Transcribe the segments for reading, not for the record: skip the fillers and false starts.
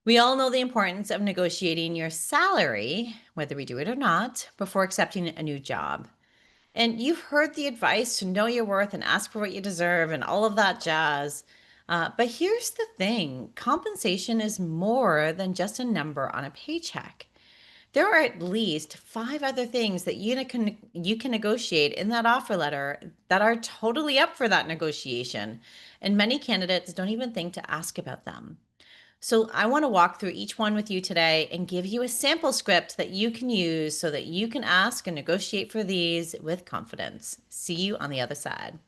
We all know the importance of negotiating your salary, whether we do it or not, before accepting a new job. And you've heard the advice to know your worth and ask for what you deserve and all of that jazz. But here's the thing, compensation is more than just a number on a paycheck. There are at least five other things that you can negotiate in that offer letter that are totally up for that negotiation. And many candidates don't even think to ask about them. So I want to walk through each one with you today and give you a sample script that you can use so that you can ask and negotiate for these with confidence. See you on the other side.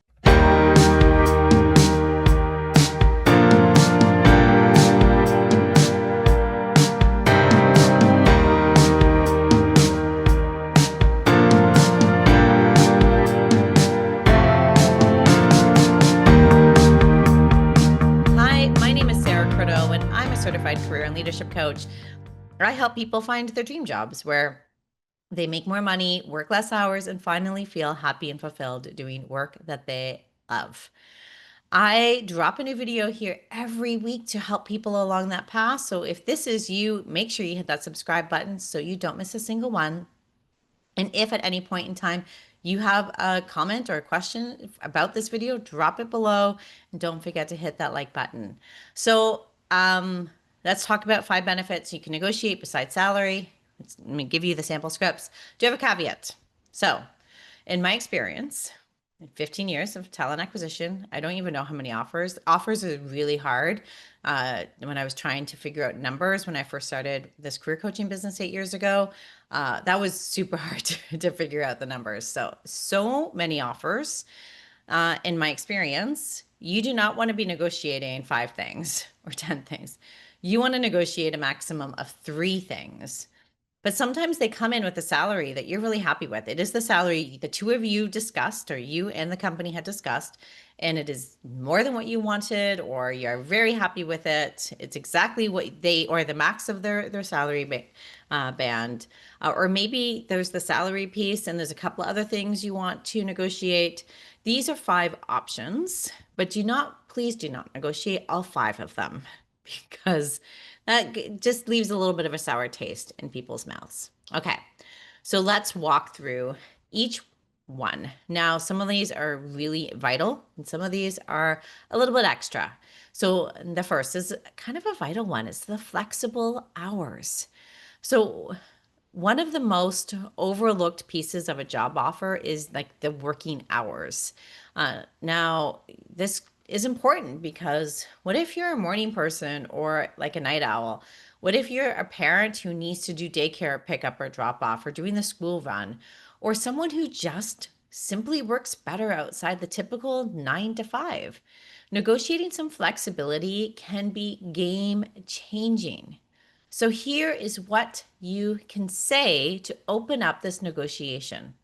Hi, my name is Sara, and I'm a certified career and leadership coach. I help people find their dream jobs where they make more money, work less hours, and finally feel happy and fulfilled doing work that they love. I drop a new video here every week to help people along that path. So if this is you, make sure you hit that subscribe button so you don't miss a single one. And if at any point in time you have a comment or a question about this video, drop it below. And don't forget to hit that like button. So let's talk about five benefits you can negotiate besides salary. Let me give you the sample scripts. Do you have a caveat? So in my experience, 15 years of talent acquisition, I don't even know how many offers. Offers are really hard. When I was trying to figure out numbers when I first started this career coaching business 8 years ago, that was super hard to figure out the numbers. So many offers. In my experience, you do not want to be negotiating five things or 10 things. You want to negotiate a maximum of three things. But sometimes they come in with a salary that you're really happy with. It is the salary the two of you discussed, or you and the company had discussed, and it is more than what you wanted, or you're very happy with it. It's exactly what they, or the max of their salary band. Or maybe there's the salary piece and there's a couple of other things you want to negotiate. These are five options, but please do not negotiate all five of them because that just leaves a little bit of a sour taste in people's mouths. Okay, so let's walk through each one. Now, some of these are really vital and some of these are a little bit extra. So the first is kind of a vital one. It's the flexible hours. So one of the most overlooked pieces of a job offer is like the working hours. Now, this is important because what if you're a morning person or like a night owl? What if you're a parent who needs to do daycare pickup or drop off or doing the school run, or someone who just simply works better outside the typical 9 to 5? Negotiating some flexibility can be game changing. So here is what you can say to open up this negotiation.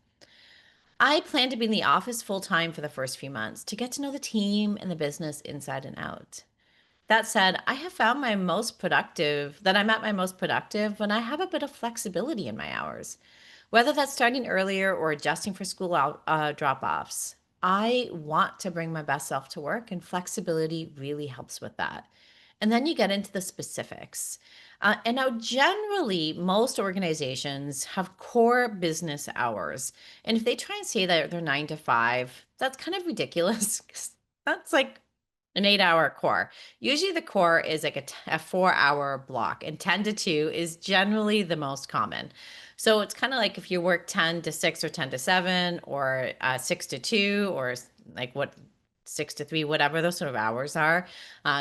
I plan to be in the office full time for the first few months to get to know the team and the business inside and out. That said, I have found that I'm at my most productive when I have a bit of flexibility in my hours, whether that's starting earlier or adjusting for school drop offs. I want to bring my best self to work, and flexibility really helps with that. And then you get into the specifics. And now, generally, most organizations have core business hours. And if they try and say that they're 9 to 5, that's kind of ridiculous. 'Cause that's like an 8 hour core. Usually, the core is like a 4 hour block, and 10 to 2 is generally the most common. So it's kind of like if you work 10 to 6 or 10 to 7 or 6 to 2 or like what 6 to 3, whatever those sort of hours are,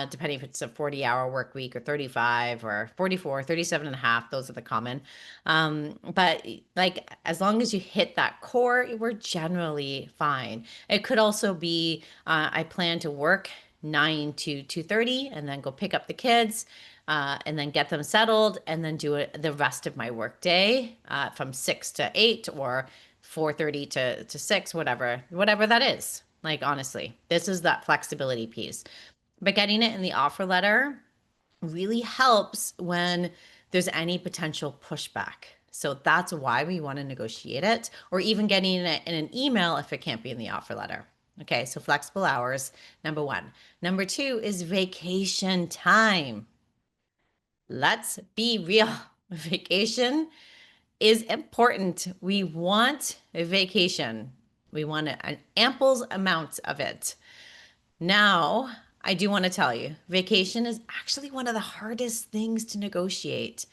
depending if it's a 40-hour work week or 35 or 44, 37 and a half, those are the common. But like as long as you hit that core, we're generally fine. It could also be I plan to work 9 to 2:30 and then go pick up the kids and then get them settled and then do it the rest of my work day from 6 to 8 or 4:30 to 6, whatever that is. Like, honestly, this is that flexibility piece. But getting it in the offer letter really helps when there's any potential pushback. So that's why we want to negotiate it, or even getting it in an email if it can't be in the offer letter. Okay, so flexible hours, number one. Number two is vacation time. Let's be real. Vacation is important. We want a vacation. We want an ample amount of it. Now, I do want to tell you, vacation is actually one of the hardest things to negotiate.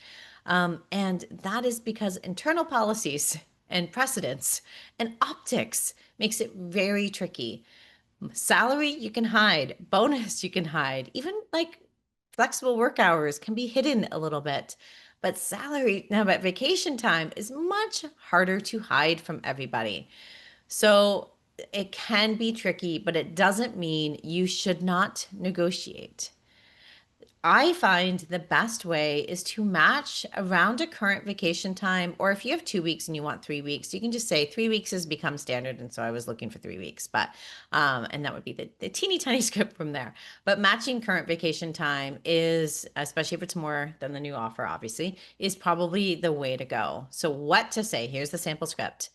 And that is because internal policies and precedents and optics makes it very tricky. Salary you can hide, bonus you can hide, even like flexible work hours can be hidden a little bit. But vacation time is much harder to hide from everybody. So it can be tricky, but it doesn't mean you should not negotiate. I find the best way is to match around a current vacation time, or if you have 2 weeks and you want 3 weeks, you can just say 3 weeks has become standard. And so I was looking for 3 weeks, and that would be the teeny tiny script from there. But matching current vacation time is, especially if it's more than the new offer, obviously, is probably the way to go. So, what to say? Here's the sample script.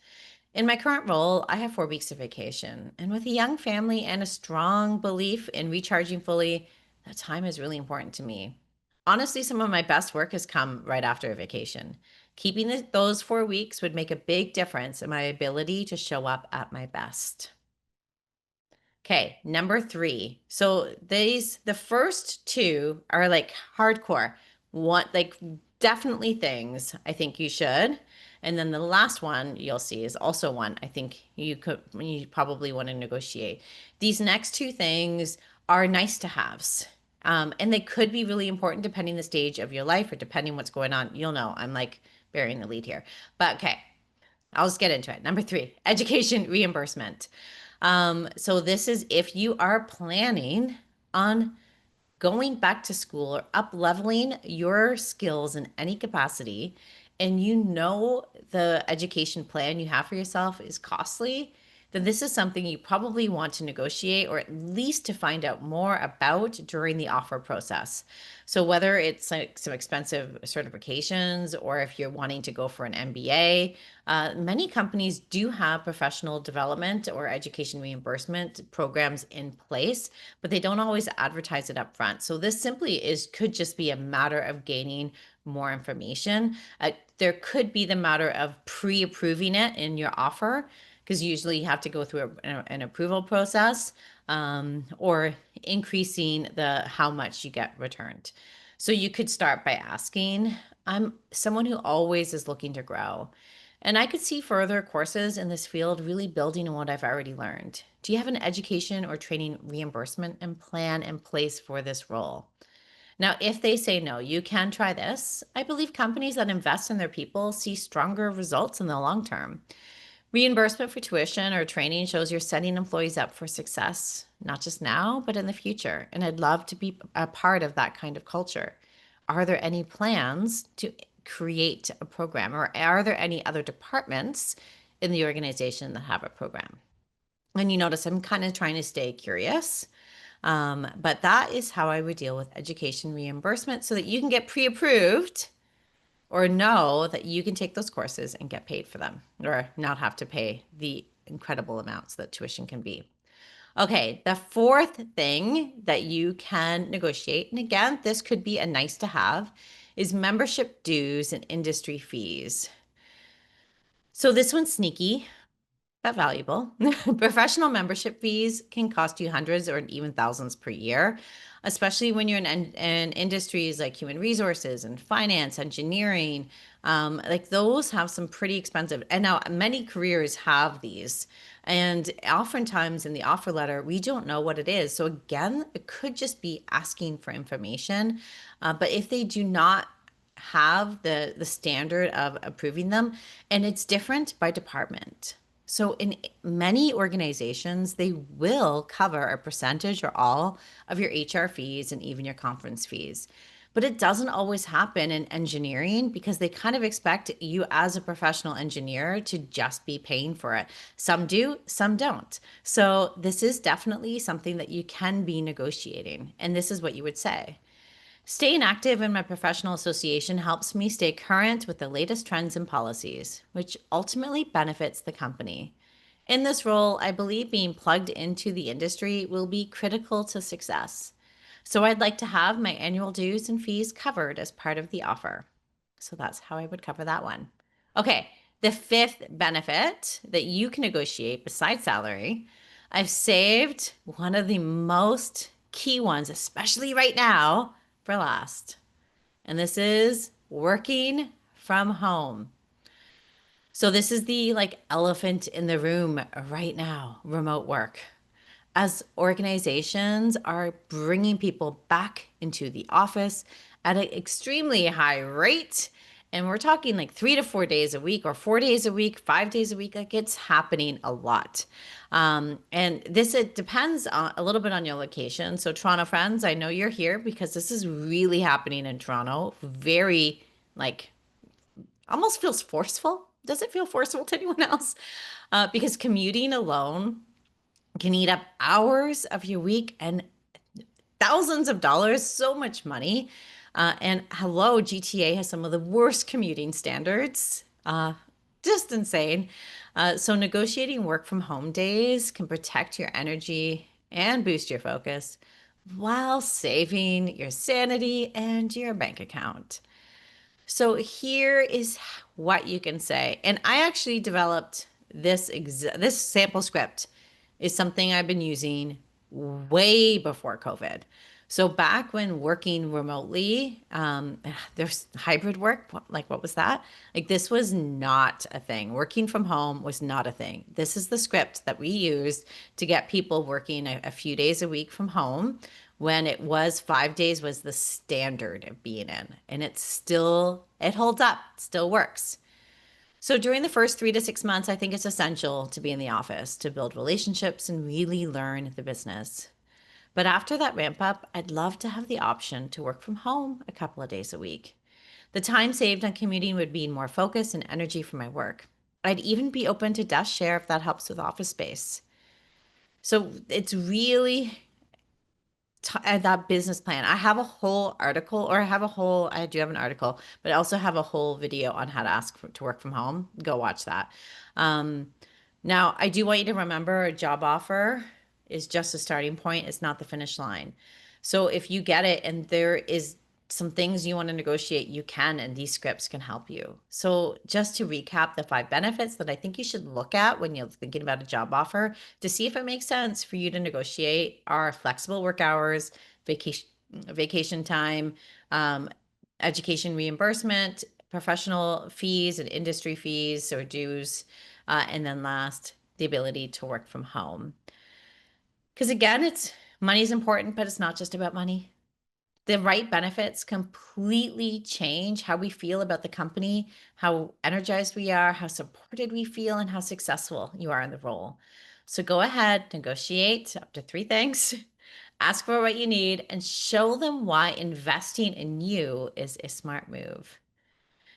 In my current role, I have 4 weeks of vacation. And with a young family and a strong belief in recharging fully, that time is really important to me. Honestly, some of my best work has come right after a vacation. Keeping those 4 weeks would make a big difference in my ability to show up at my best. Okay, number three. So the first two are like hardcore. One, like definitely things I think you should. And then the last one you'll see is also one I think you probably want to negotiate. These next two things are nice to haves. And they could be really important depending the stage of your life or depending what's going on. You'll know I'm like burying the lead here. But okay, I'll just get into it. Number three, education reimbursement. So this is if you are planning on going back to school or up leveling your skills in any capacity, and you know the education plan you have for yourself is costly, then this is something you probably want to negotiate or at least to find out more about during the offer process. So whether it's like some expensive certifications or if you're wanting to go for an MBA, many companies do have professional development or education reimbursement programs in place, but they don't always advertise it up front. So this simply could just be a matter of gaining more information. There could be the matter of pre-approving it in your offer because usually you have to go through an approval process, or increasing the how much you get returned. So you could start by asking, I'm someone who always is looking to grow. And I could see further courses in this field really building on what I've already learned. Do you have an education or training reimbursement and plan in place for this role? Now, if they say no, you can try this. I believe companies that invest in their people see stronger results in the long term. Reimbursement for tuition or training shows you're setting employees up for success, not just now, but in the future. And I'd love to be a part of that kind of culture. Are there any plans to create a program, or are there any other departments in the organization that have a program? And you notice I'm kind of trying to stay curious. But that is how I would deal with education reimbursement so that you can get pre approved or know that you can take those courses and get paid for them or not have to pay the incredible amounts that tuition can be. Okay, the fourth thing that you can negotiate, and again, this could be a nice to have, is membership dues and industry fees. So this one's sneaky but valuable. Professional membership fees can cost you hundreds or even thousands per year, especially when you're in industries like human resources and finance, engineering. Like those have some pretty expensive, and now many careers have these. And oftentimes in the offer letter, we don't know what it is. So again, it could just be asking for information. But if they do not have the standard of approving them, and it's different by department. So in many organizations, they will cover a percentage or all of your HR fees and even your conference fees. But it doesn't always happen in engineering because they kind of expect you as a professional engineer to just be paying for it. Some do, some don't. So this is definitely something that you can be negotiating. And this is what you would say. Staying active in my professional association helps me stay current with the latest trends and policies, which ultimately benefits the company. In this role, I believe being plugged into the industry will be critical to success. So I'd like to have my annual dues and fees covered as part of the offer. So that's how I would cover that one. Okay, the fifth benefit that you can negotiate besides salary, I've saved one of the most key ones, especially right now, for last. And this is working from home. So this is the like elephant in the room right now, remote work. As organizations are bringing people back into the office at an extremely high rate, and we're talking like 3 to 4 days a week or 4 days a week, 5 days a week, like it's happening a lot. And this, it depends on, a little bit on your location. So Toronto friends, I know you're here because this is really happening in Toronto. Very like almost feels forceful. Does it feel forceful to anyone else? Because commuting alone can eat up hours of your week and thousands of dollars, so much money. And hello, GTA has some of the worst commuting standards. Just insane. So negotiating work from home days can protect your energy and boost your focus while saving your sanity and your bank account. So here is what you can say. And I actually developed this sample script is something I've been using way before COVID. So back when working remotely, there's hybrid work. Like what was that? Like this was not a thing. Working from home was not a thing. This is the script that we used to get people working a few days a week from home when it was 5 days was the standard of being in. And it holds up, still works. So during the first 3 to 6 months, I think it's essential to be in the office to build relationships and really learn the business. But after that ramp up, I'd love to have the option to work from home a couple of days a week. The time saved on commuting would mean more focus and energy for my work. I'd even be open to desk share if that helps with office space. So it's really that business plan. I have a whole article, or I do have an article, but I also have a whole video on how to ask to work from home. Go watch that. Um, Now, I do want you to remember a job offer is just a starting point. It's not the finish line. So if you get it and there is some things you want to negotiate, you can, and these scripts can help you. So just to recap the 5 benefits that I think you should look at when you're thinking about a job offer to see if it makes sense for you to negotiate are flexible work hours, vacation time, um, education reimbursement, professional fees and industry fees or dues, and then last, the ability to work from home. Because again, it's money is important, but it's not just about money. The right benefits completely change how we feel about the company, how energized we are, how supported we feel, and how successful you are in the role. So go ahead, negotiate up to 3 things, ask for what you need, and show them why investing in you is a smart move.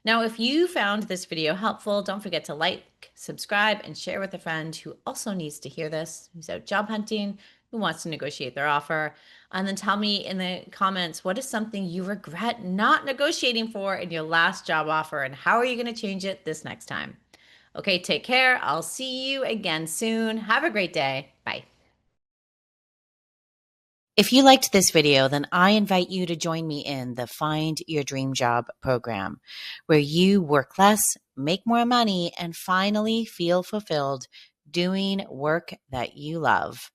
Now, if you found this video helpful, don't forget to like, subscribe, and share with a friend who also needs to hear this, who's out job hunting, who wants to negotiate their offer. And then tell me in the comments, what is something you regret not negotiating for in your last job offer, and how are you going to change it this next time? Okay, take care. I'll see you again soon. Have a great day. Bye. If you liked this video, then I invite you to join me in the Find Your Dream Job program, where you work less, make more money, and finally feel fulfilled doing work that you love.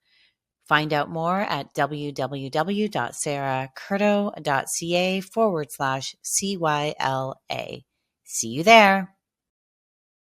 Find out more at www.saracurto.ca/CYLA. See you there.